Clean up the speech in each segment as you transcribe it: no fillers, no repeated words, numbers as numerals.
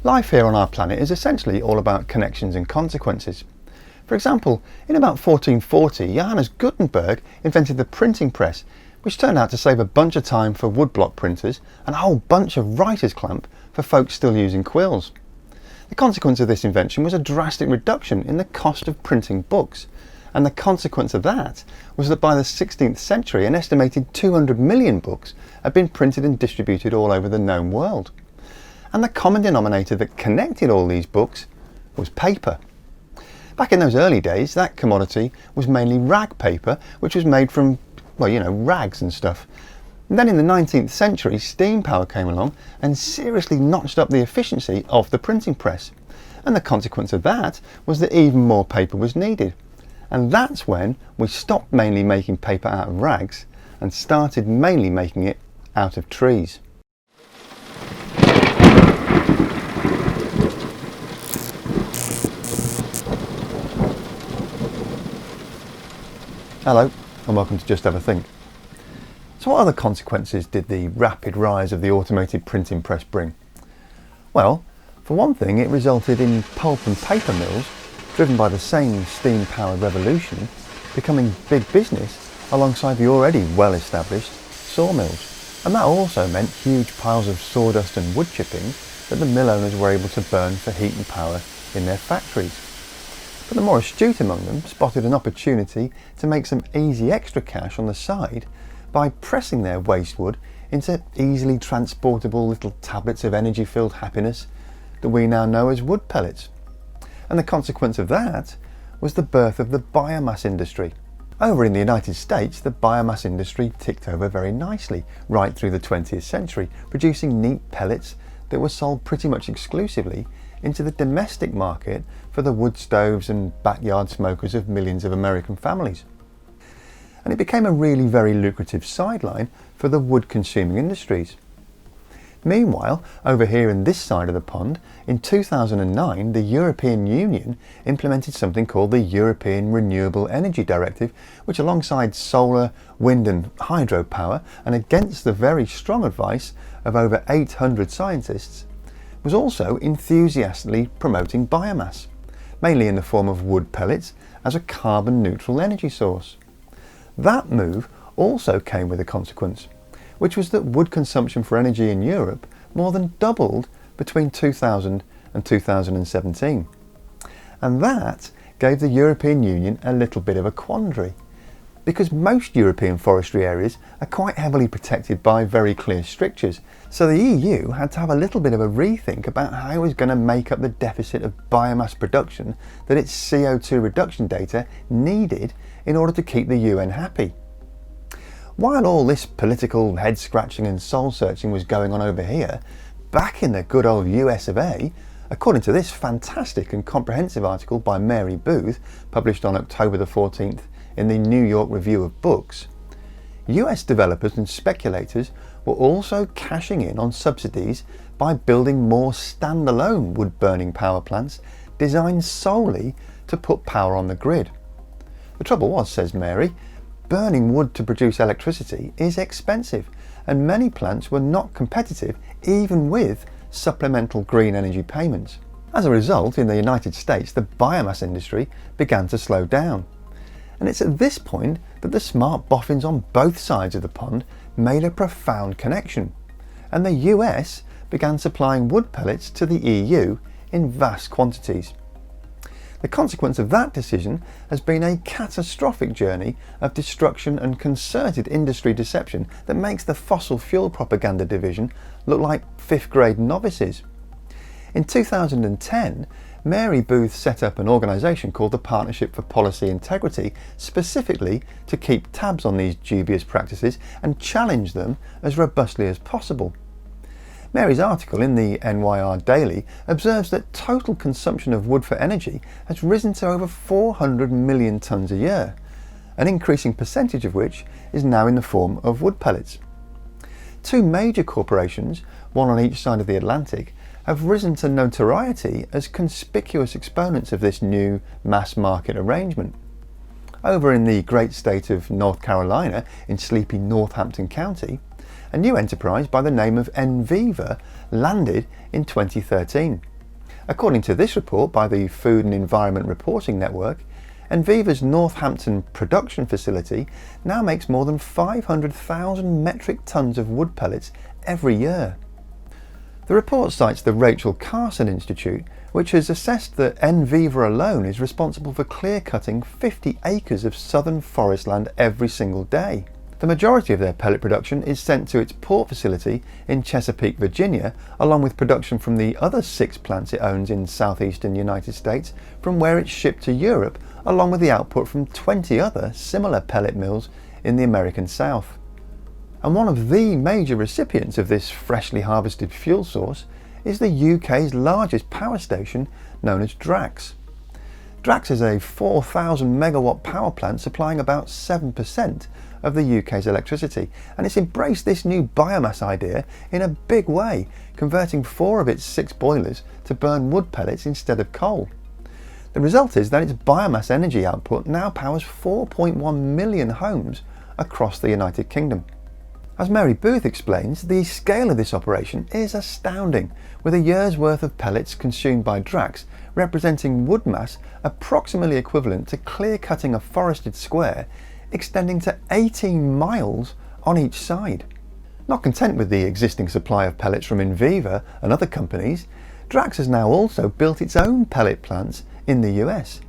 Life here on our planet is essentially all about connections and consequences. For example, in about 1440, Johannes Gutenberg invented the printing press, which turned out to save a bunch of time for woodblock printers and a whole bunch of writer's clamp for folks still using quills. The consequence of this invention was a drastic reduction in the cost of printing books, and the consequence of that was that by the 16th century an estimated 200 million books had been printed and distributed all over the known world. And the common denominator that connected all these books was paper. Back in those early days, that commodity was mainly rag paper, which was made from, rags and stuff. And then in the 19th century, steam power came along and seriously notched up the efficiency of the printing press. And the consequence of that was that even more paper was needed. And that's when we stopped mainly making paper out of rags and started mainly making it out of trees. Hello and welcome to Just Have a Think. So what other consequences did the rapid rise of the automated printing press bring? Well, for one thing, it resulted in pulp and paper mills, driven by the same steam-powered revolution, becoming big business alongside the already well-established sawmills. And that also meant huge piles of sawdust and wood chippings that the mill owners were able to burn for heat and power in their factories. But the more astute among them spotted an opportunity to make some easy extra cash on the side by pressing their waste wood into easily transportable little tablets of energy-filled happiness that we now know as wood pellets. And the consequence of that was the birth of the biomass industry. Over in the United States, the biomass industry ticked over very nicely right through the 20th century, producing neat pellets that were sold pretty much exclusively into the domestic market for the wood stoves and backyard smokers of millions of American families. And it became a really very lucrative sideline for the wood consuming industries. Meanwhile, over here in this side of the pond, in 2009 the European Union implemented something called the European Renewable Energy Directive, which alongside solar, wind and hydropower, and against the very strong advice of over 800 scientists, was also enthusiastically promoting biomass, mainly in the form of wood pellets as a carbon neutral energy source. That move also came with a consequence, which was that wood consumption for energy in Europe more than doubled between 2000 and 2017. And that gave the European Union a little bit of a quandary, because most European forestry areas are quite heavily protected by very clear strictures. So the EU had to have a little bit of a rethink about how it was going to make up the deficit of biomass production that its CO2 reduction data needed in order to keep the UN happy. While all this political head scratching and soul searching was going on over here, back in the good old US of A, according to this fantastic and comprehensive article by Mary Booth, published on October the 14th in the New York Review of Books, US developers and speculators were also cashing in on subsidies by building more standalone wood burning power plants designed solely to put power on the grid. The trouble was, says Mary, burning wood to produce electricity is expensive, and many plants were not competitive even with supplemental green energy payments. As a result, in the United States, the biomass industry began to slow down. And it's at this point that the smart boffins on both sides of the pond made a profound connection, and the US began supplying wood pellets to the EU in vast quantities. The consequence of that decision has been a catastrophic journey of destruction and concerted industry deception that makes the fossil fuel propaganda division look like fifth grade novices. In 2010, Mary Booth set up an organisation called the Partnership for Policy Integrity specifically to keep tabs on these dubious practices and challenge them as robustly as possible. Mary's article in the NYR Daily observes that total consumption of wood for energy has risen to over 400 million tonnes a year, an increasing percentage of which is now in the form of wood pellets. Two major corporations, one on each side of the Atlantic, have risen to notoriety as conspicuous exponents of this new mass market arrangement. Over in the great state of North Carolina, in sleepy Northampton County, a new enterprise by the name of Enviva landed in 2013. According to this report by the Food and Environment Reporting Network, Enviva's Northampton production facility now makes more than 500,000 metric tonnes of wood pellets every year. The report cites the Rachel Carson Institute, which has assessed that Enviva alone is responsible for clear-cutting 50 acres of southern forest land every single day. The majority of their pellet production is sent to its port facility in Chesapeake, Virginia, along with production from the other 6 plants it owns in southeastern United States, from where it's shipped to Europe, along with the output from 20 other similar pellet mills in the American South. And one of the major recipients of this freshly harvested fuel source is the UK's largest power station, known as Drax. Drax is a 4,000 megawatt power plant supplying about 7% of the UK's electricity, and it's embraced this new biomass idea in a big way, converting 4 of its 6 boilers to burn wood pellets instead of coal. The result is that its biomass energy output now powers 4.1 million homes across the United Kingdom. As Mary Booth explains, the scale of this operation is astounding, with a year's worth of pellets consumed by Drax representing wood mass approximately equivalent to clear-cutting a forested square extending to 18 miles on each side. Not content with the existing supply of pellets from Enviva and other companies, Drax has now also built its own pellet plants in the US.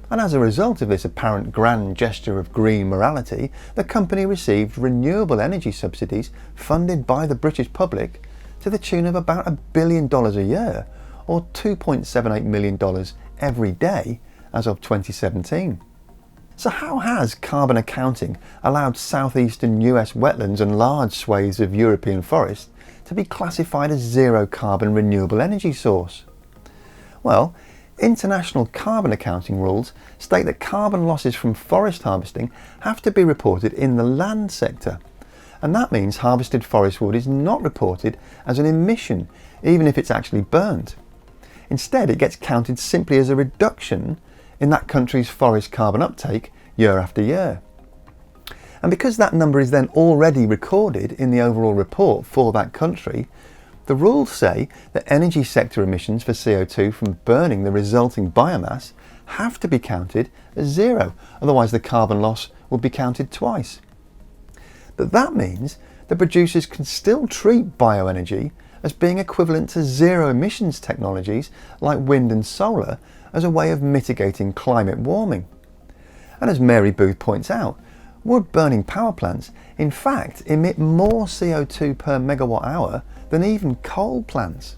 And as a result of this apparent grand gesture of green morality, the company received renewable energy subsidies funded by the British public to the tune of about $1 billion a year, or $2.78 million every day as of 2017. So how has carbon accounting allowed southeastern US wetlands and large swathes of European forest to be classified as zero carbon renewable energy source? Well, international carbon accounting rules state that carbon losses from forest harvesting have to be reported in the land sector, and that means harvested forest wood is not reported as an emission even if it's actually burnt. Instead, it gets counted simply as a reduction in that country's forest carbon uptake year after year. And because that number is then already recorded in the overall report for that country, the rules say that energy sector emissions for CO2 from burning the resulting biomass have to be counted as zero, otherwise the carbon loss will be counted twice. But that means that producers can still treat bioenergy as being equivalent to zero emissions technologies like wind and solar as a way of mitigating climate warming. And as Mary Booth points out, wood burning power plants in fact emit more CO2 per megawatt hour than even coal plants.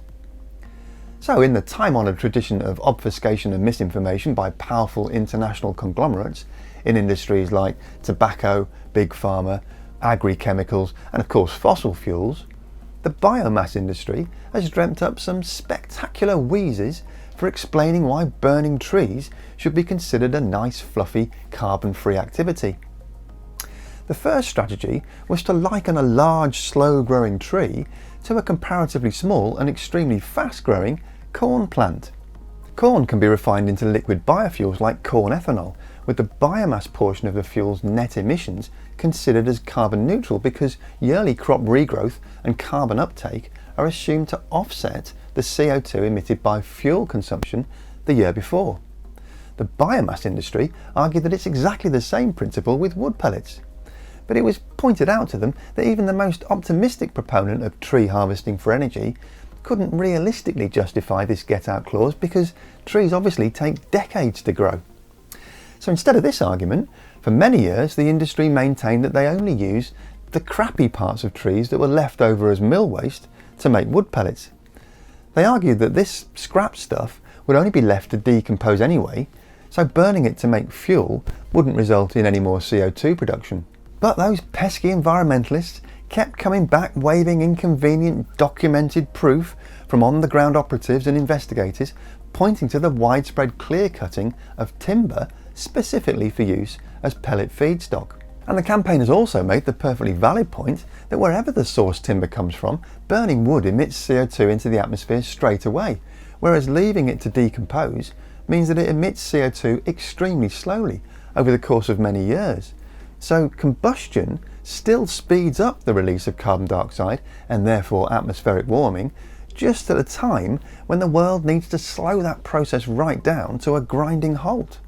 So in the time-honoured tradition of obfuscation and misinformation by powerful international conglomerates in industries like tobacco, big pharma, agri-chemicals and of course fossil fuels, the biomass industry has dreamt up some spectacular wheezes for explaining why burning trees should be considered a nice fluffy carbon-free activity. The first strategy was to liken a large slow-growing tree to a comparatively small and extremely fast-growing corn plant. Corn can be refined into liquid biofuels like corn ethanol, with the biomass portion of the fuel's net emissions considered as carbon neutral because yearly crop regrowth and carbon uptake are assumed to offset the CO2 emitted by fuel consumption the year before. The biomass industry argued that it's exactly the same principle with wood pellets. But it was pointed out to them that even the most optimistic proponent of tree harvesting for energy couldn't realistically justify this get-out clause because trees obviously take decades to grow. So instead of this argument, for many years the industry maintained that they only use the crappy parts of trees that were left over as mill waste to make wood pellets. They argued that this scrap stuff would only be left to decompose anyway, so burning it to make fuel wouldn't result in any more CO2 production. But those pesky environmentalists kept coming back waving inconvenient documented proof from on-the-ground operatives and investigators pointing to the widespread clear-cutting of timber specifically for use as pellet feedstock. And the campaigners also made the perfectly valid point that wherever the source timber comes from, burning wood emits CO2 into the atmosphere straight away, whereas leaving it to decompose means that it emits CO2 extremely slowly over the course of many years. So combustion still speeds up the release of carbon dioxide and therefore atmospheric warming, just at a time when the world needs to slow that process right down to a grinding halt.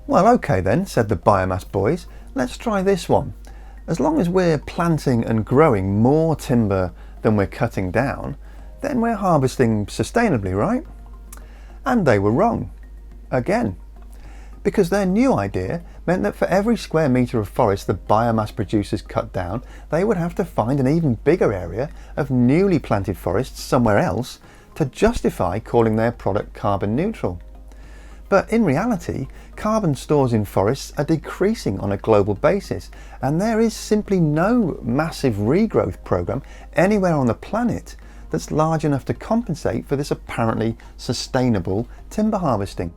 Well, okay then, said the Biomass boys, let's try this one. As long as we're planting and growing more timber than we're cutting down, then we're harvesting sustainably, right? And they were wrong. Again. Because their new idea meant that for every square metre of forest the biomass producers cut down, they would have to find an even bigger area of newly planted forests somewhere else to justify calling their product carbon neutral. But in reality, carbon stores in forests are decreasing on a global basis, and there is simply no massive regrowth programme anywhere on the planet that's large enough to compensate for this apparently sustainable timber harvesting.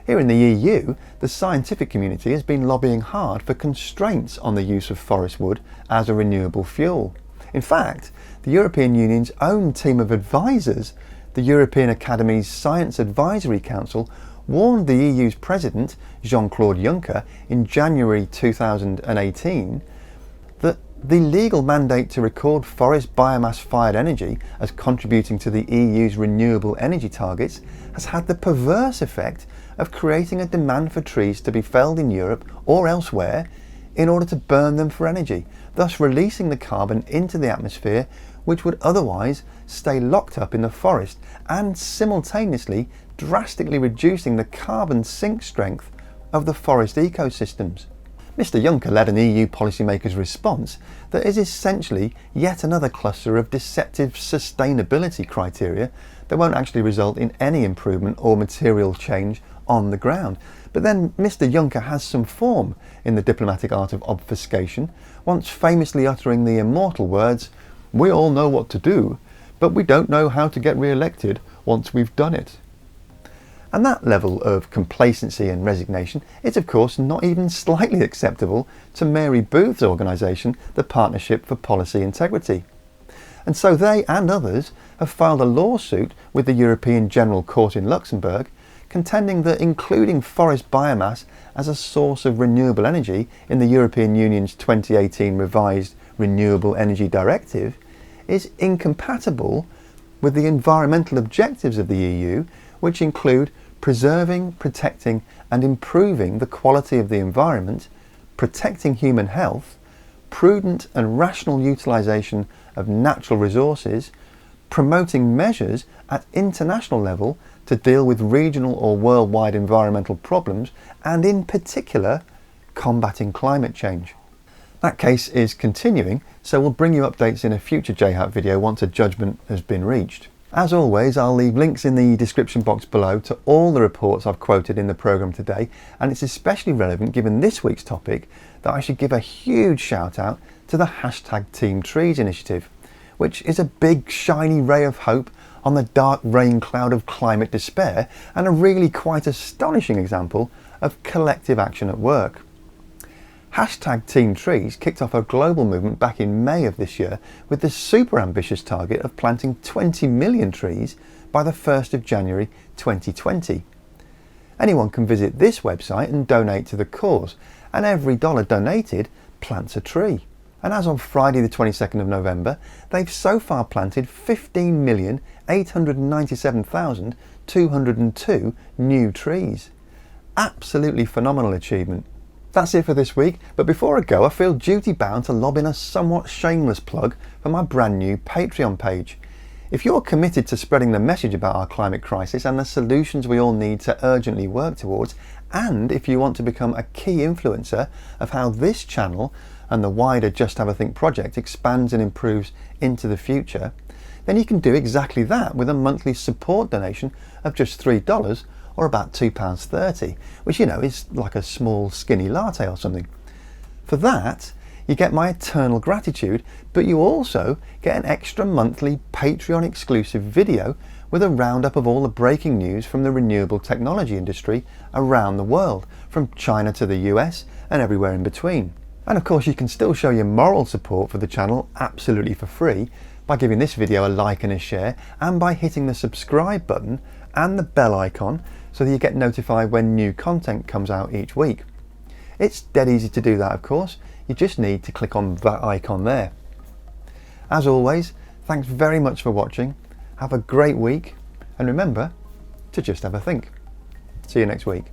Here in the EU, the scientific community has been lobbying hard for constraints on the use of forest wood as a renewable fuel. In fact, the European Union's own team of advisors, the European Academy's Science Advisory Council, warned the EU's President, Jean-Claude Juncker, in January 2018 that the legal mandate to record forest biomass-fired energy as contributing to the EU's renewable energy targets has had the perverse effect of creating a demand for trees to be felled in Europe or elsewhere in order to burn them for energy, thus releasing the carbon into the atmosphere which would otherwise stay locked up in the forest, and simultaneously drastically reducing the carbon sink strength of the forest ecosystems. Mr Juncker led an EU policymaker's response that is essentially yet another cluster of deceptive sustainability criteria that won't actually result in any improvement or material change on the ground. But then Mr Juncker has some form in the diplomatic art of obfuscation, once famously uttering the immortal words, "We all know what to do, but we don't know how to get re-elected once we've done it." And that level of complacency and resignation is of course not even slightly acceptable to Mary Booth's organisation, the Partnership for Policy Integrity. And so they and others have filed a lawsuit with the European General Court in Luxembourg, contending that including forest biomass as a source of renewable energy in the European Union's 2018 revised Renewable Energy Directive is incompatible with the environmental objectives of the EU, which include preserving, protecting and improving the quality of the environment, protecting human health, prudent and rational utilisation of natural resources, promoting measures at international level to deal with regional or worldwide environmental problems, and in particular, combating climate change. That case is continuing, so we'll bring you updates in a future JHAT video once a judgment has been reached. As always, I'll leave links in the description box below to all the reports I've quoted in the programme today, and it's especially relevant given this week's topic that I should give a huge shout out to the #TeamTrees initiative, which is a big shiny ray of hope on the dark rain cloud of climate despair, and a really quite astonishing example of collective action at work. #TeamTrees kicked off a global movement back in May of this year with the super ambitious target of planting 20 million trees by the 1st of January 2020. Anyone can visit this website and donate to the cause, and every dollar donated plants a tree. And as of Friday the 22nd of November, they've so far planted 15,897,202 new trees. Absolutely phenomenal achievement. That's it for this week, but before I go, I feel duty bound to lob in a somewhat shameless plug for my brand new Patreon page. If you're committed to spreading the message about our climate crisis and the solutions we all need to urgently work towards, and if you want to become a key influencer of how this channel and the wider Just Have a Think project expands and improves into the future, then you can do exactly that with a monthly support donation of just $3 or about £2.30, which is like a small skinny latte or something. For that, you get my eternal gratitude, but you also get an extra monthly Patreon exclusive video with a roundup of all the breaking news from the renewable technology industry around the world, from China to the US and everywhere in between. And of course you can still show your moral support for the channel absolutely for free by giving this video a like and a share, and by hitting the subscribe button and the bell icon so that you get notified when new content comes out each week. It's dead easy to do that, of course. You just need to click on that icon there. As always, Thanks very much for watching. Have a great week, and remember to just have a think. See you next week.